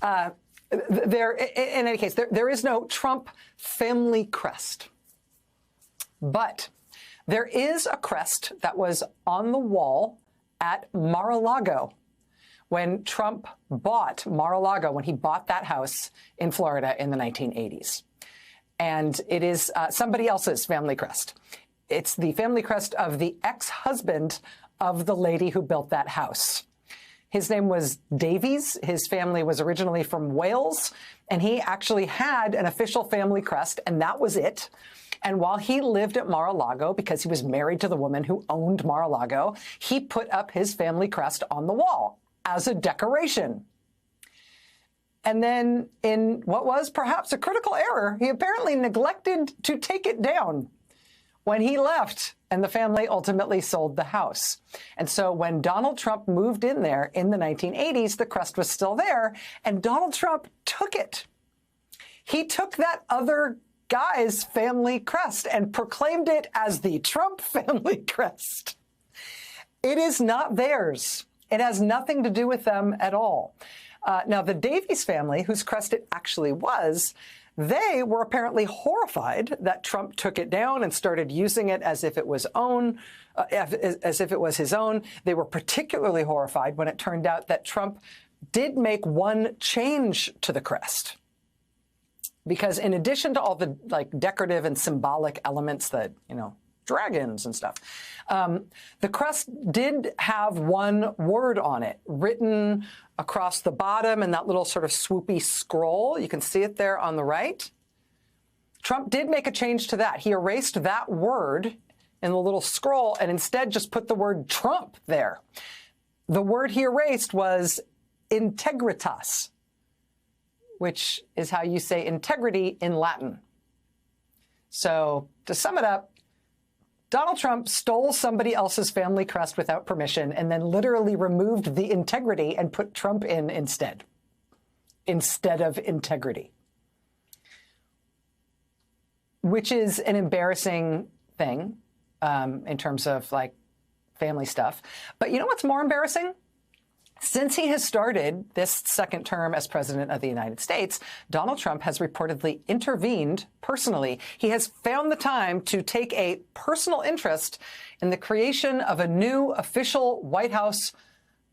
In any case, there is no Trump family crest. But there is a crest that was on the wall at Mar-a-Lago when Trump bought Mar-a-Lago, when he bought that house in Florida in the 1980s. And it is somebody else's family crest. It's the family crest of the ex-husband of the lady who built that house. His name was Davies. His family was originally from Wales, and he actually had an official family crest, and that was it. And while he lived at Mar-a-Lago, because he was married to the woman who owned Mar-a-Lago, he put up his family crest on the wall as a decoration. And then, in what was perhaps a critical error, he apparently neglected to take it down when he left, and the family ultimately sold the house. And so when Donald Trump moved in there in the 1980s, the crest was still there, and Donald Trump took it. He took that other guy's family crest and proclaimed it as the Trump family crest. It is not theirs. It has nothing to do with them at all. Now, the Davies family, whose crest it actually was, they were apparently horrified that Trump took it down and started using it as if it was as if it was his own. They were particularly horrified when it turned out that Trump did make one change to the crest. Because in addition to all the decorative and symbolic elements that, dragons and stuff, the crest did have one word on it written across the bottom in that little sort of swoopy scroll. You can see it there on the right. Trump did make a change to that. He erased that word in the little scroll and instead just put the word Trump there. The word he erased was integritas, which is how you say integrity in Latin. So to sum it up, Donald Trump stole somebody else's family crest without permission and then literally removed the integrity and put Trump in instead of integrity, which is an embarrassing thing in terms of family stuff. But you know what's more embarrassing? Since he has started this second term as president of the United States, Donald Trump has reportedly intervened personally. He has found the time to take a personal interest in the creation of a new official White House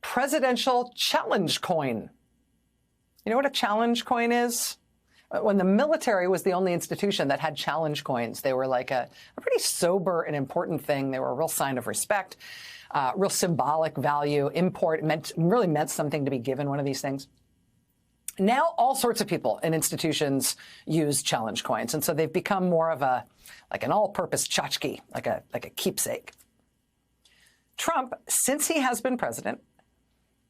presidential challenge coin. You know what a challenge coin is? When the military was the only institution that had challenge coins, they were like a pretty sober and important thing. They were a real sign of respect. Real symbolic value, really meant something to be given one of these things. Now all sorts of people and institutions use challenge coins, and so they've become more of an all-purpose tchotchke, like a keepsake. Trump, since he has been president,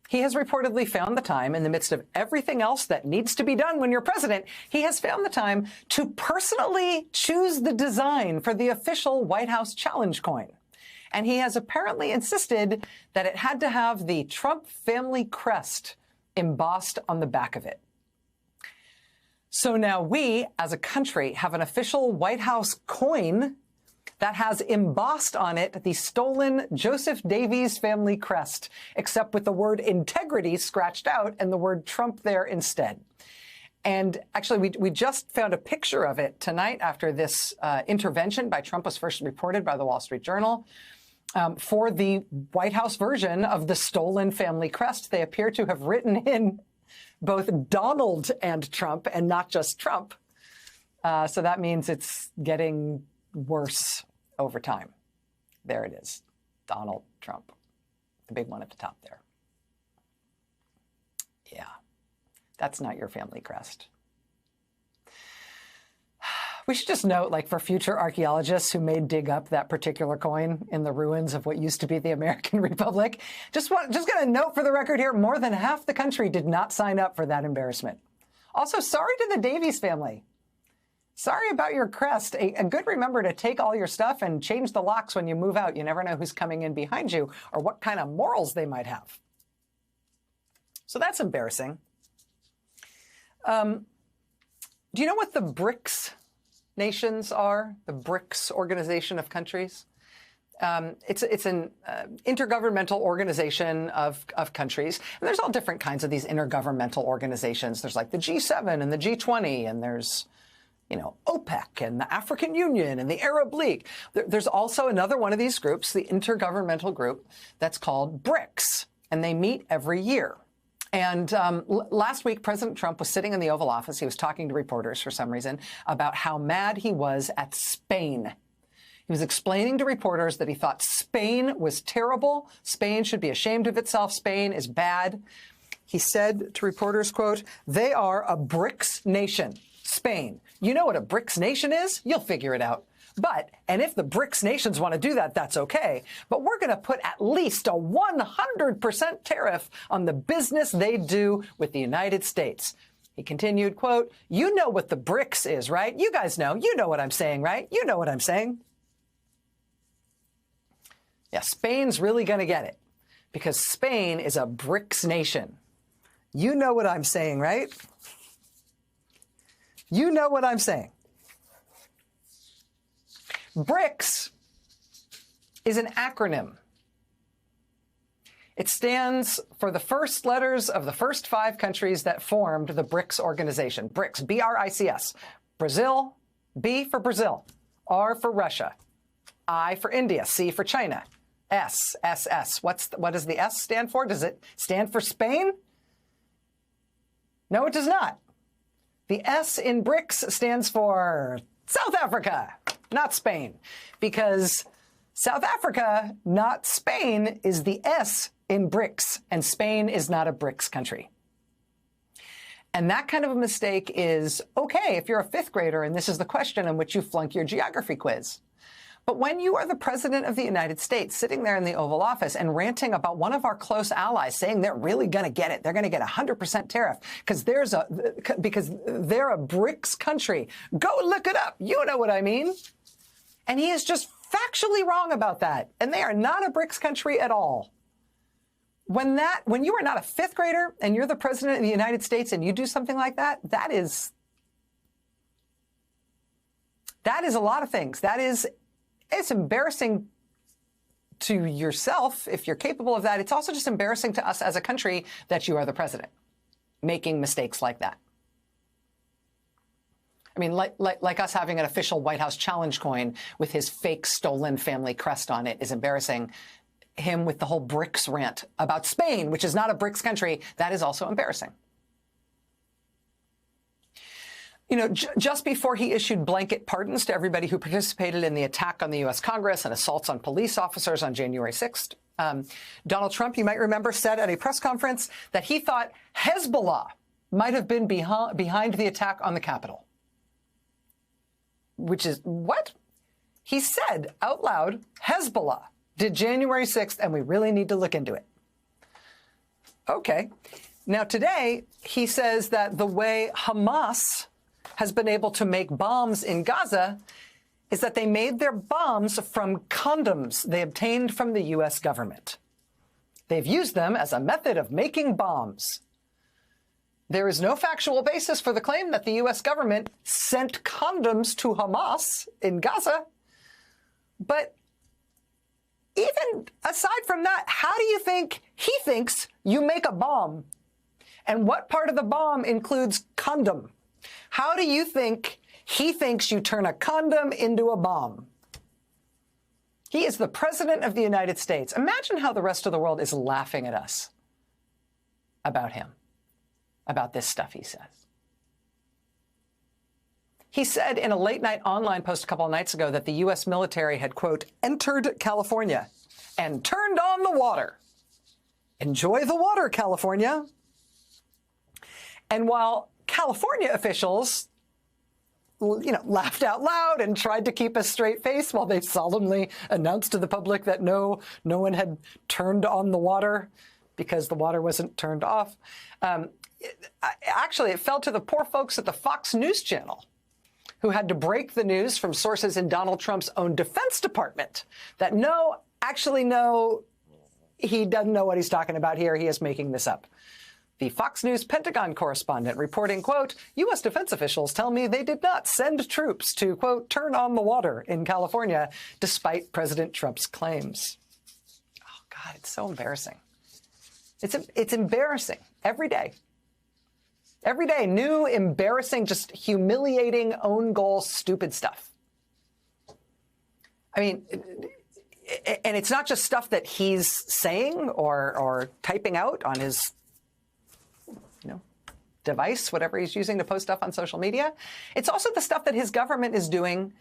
he has reportedly found the time, in the midst of everything else that needs to be done when you're president, he has found the time to personally choose the design for the official White House challenge coin. And he has apparently insisted that it had to have the Trump family crest embossed on the back of it. So now we, as a country, have an official White House coin that has embossed on it the stolen Joseph Davies family crest, except with the word integrity scratched out and the word Trump there instead. And actually, we just found a picture of it tonight after this intervention by Trump was first reported by the Wall Street Journal. For the White House version of the stolen family crest, they appear to have written in both Donald and Trump and not just Trump. So that means it's getting worse over time. There it is. Donald Trump, the big one at the top there. Yeah, that's not your family crest. We should just note, for future archaeologists who may dig up that particular coin in the ruins of what used to be the American Republic, just going to note for the record here, more than half the country did not sign up for that embarrassment. Also, sorry to the Davies family. Sorry about your crest. A good remember to take all your stuff and change the locks when you move out. You never know who's coming in behind you or what kind of morals they might have. So that's embarrassing. Do you know what the BRICS nations are? The BRICS organization of countries? It's an intergovernmental organization of countries. And there's all different kinds of these intergovernmental organizations. There's like the G7 and the G20, and there's, OPEC and the African Union and the Arab League. There's also another one of these groups, the intergovernmental group, that's called BRICS, and they meet every year. And last week, President Trump was sitting in the Oval Office. He was talking to reporters for some reason about how mad he was at Spain. He was explaining to reporters that he thought Spain was terrible. Spain should be ashamed of itself. Spain is bad. He said to reporters, quote, "They are a BRICS nation. Spain. You know what a BRICS nation is? You'll figure it out. And if the BRICS nations want to do that, that's okay. But we're going to put at least a 100% tariff on the business they do with the United States." He continued, quote, "You know what the BRICS is, right? You guys know. You know what I'm saying, right? You know what I'm saying." Yeah, Spain's really going to get it because Spain is a BRICS nation. You know what I'm saying, right? You know what I'm saying. BRICS is an acronym. It stands for the first letters of the first 5 countries that formed the BRICS organization. BRICS, B-R-I-C-S. Brazil, B for Brazil. R for Russia. I for India. C for China. S, S. What does the S stand for? Does it stand for Spain? No, it does not. The S in BRICS stands for South Africa, not Spain, because South Africa, not Spain, is the S in BRICS, and Spain is not a BRICS country. And that kind of a mistake is okay if you're a 5th grader and this is the question in which you flunk your geography quiz. But when you are the President of the United States sitting there in the Oval Office and ranting about one of our close allies saying they're really going to get it, they're going to get 100% tariff because they're a BRICS country. Go look it up. You know what I mean. And he is just factually wrong about that. And they are not a BRICS country at all. When you are not a 5th grader and you're the President of the United States and you do something like that, that is a lot of things. It's embarrassing to yourself if you're capable of that. It's also just embarrassing to us as a country that you are the president, making mistakes like that. I mean, like us having an official White House challenge coin with his fake stolen family crest on it is embarrassing. Him with the whole BRICS rant about Spain, which is not a BRICS country, that is also embarrassing. Just before he issued blanket pardons to everybody who participated in the attack on the U.S. Congress and assaults on police officers on January 6th, Donald Trump, you might remember, said at a press conference that he thought Hezbollah might have been behind the attack on the Capitol. Which is what? He said out loud, Hezbollah did January 6th, and we really need to look into it. Okay. Now, today, he says that the way Hamas has been able to make bombs in Gaza is that they made their bombs from condoms they obtained from the U.S. government. They've used them as a method of making bombs. There is no factual basis for the claim that the U.S. government sent condoms to Hamas in Gaza. But even aside from that, how do you think he thinks you make a bomb? And what part of the bomb includes condom? How do you think he thinks you turn a condom into a bomb? He is the President of the United States. Imagine how the rest of the world is laughing at us about him, about this stuff he says. He said in a late-night online post a couple of nights ago that the U.S. military had, quote, entered California and turned on the water. Enjoy the water, California. And while California officials, laughed out loud and tried to keep a straight face while they solemnly announced to the public that no one had turned on the water because the water wasn't turned off. Actually, it fell to the poor folks at the Fox News Channel who had to break the news from sources in Donald Trump's own Defense Department that no, he doesn't know what he's talking about here. He is making this up. The Fox News Pentagon correspondent reporting, quote, U.S. defense officials tell me they did not send troops to, quote, turn on the water in California, despite President Trump's claims. Oh, God, it's so embarrassing. It's embarrassing every day. Every day, new, embarrassing, just humiliating, own goal, stupid stuff. I mean, and it's not just stuff that he's saying or typing out on his device, whatever he's using to post stuff on social media. It's also the stuff that his government is doing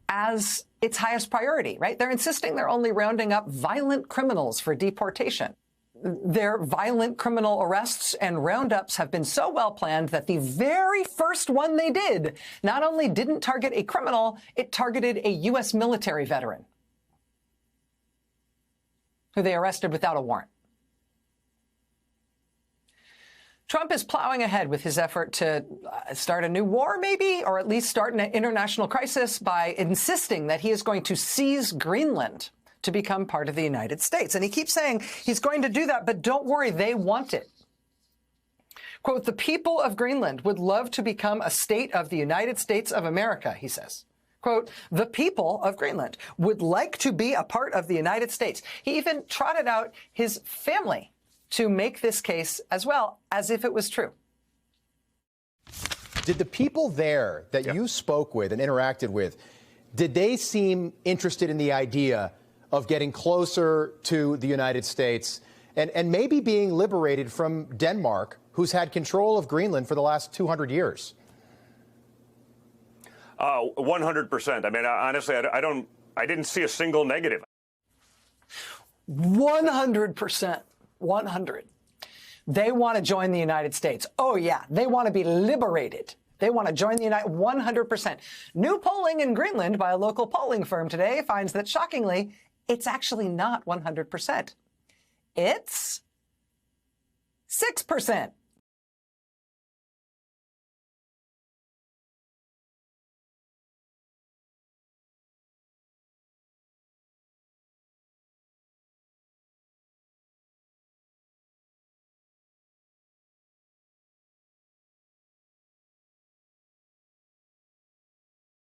as its highest priority, right? They're insisting they're only rounding up violent criminals for deportation. Their violent criminal arrests and roundups have been so well planned that the very first one they did not only didn't target a criminal, it targeted a U.S. military veteran who they arrested without a warrant. Trump is plowing ahead with his effort to start a new war, maybe, or at least start an international crisis by insisting that he is going to seize Greenland to become part of the United States. And he keeps saying he's going to do that, but don't worry, they want it. Quote, the people of Greenland would love to become a state of the United States of America, he says. Quote, the people of Greenland would like to be a part of the United States. He even trotted out his family to make this case as well, as if it was true. Did the people there that you spoke with and interacted with, did they seem interested in the idea of getting closer to the United States and maybe being liberated from Denmark, who's had control of Greenland for the last 200 years? 100%. I mean, honestly, I didn't see a single negative. 100%. 100. They want to join the United States. Oh, yeah. They want to be liberated. They want to join the United 100%. New polling in Greenland by a local polling firm today finds that, shockingly, it's actually not 100%. It's 6%.